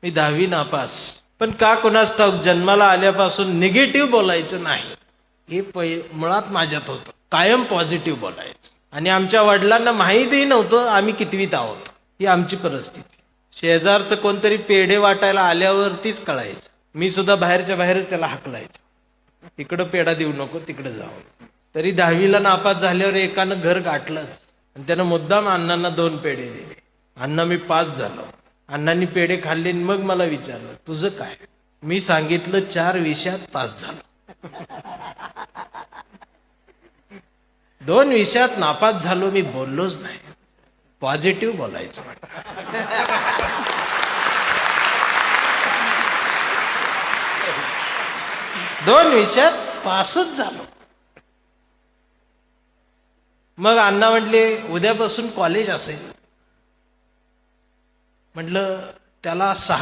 मी 10वी नापास, पण का कोणास ठाऊक जन्माला आल्यापासून निगेटिव्ह बोलायचं नाही हे मुळात माझ्यात होतं. कायम पॉझिटिव्ह बोलायचं. आणि आमच्या वडिलांना माहितीही नव्हतं आम्ही कितवीत आहोत. ही आमची परिस्थिती. शेजारचं कोणतरी पेढे वाटायला आल्यावरतीच कळायचं. मी सुद्धा बाहेरच्या बाहेरच त्याला हाकलायचो, इकडं पेढा देऊ नको, तिकडे जाऊ. तरी 10वीला नापास झाल्यावर एकानं घर गाठलंच आणि त्यानं मुद्दाम अण्णांना 2 पेढे दिले. अण्णा मी पास झालो. अण्णांनी पेढे खाल्ले. मग मला विचारलं तुझं काय? मी सांगितलं 4 विषयात पास झालो. 2 विषयात नापास झालो. मी बोललोच नाही. पॉझिटिव्ह बोलायचं. 2 विषयात पासच झालो. मग अण्णा म्हटले उद्यापासून कॉलेज असेल. म्हटलं त्याला 6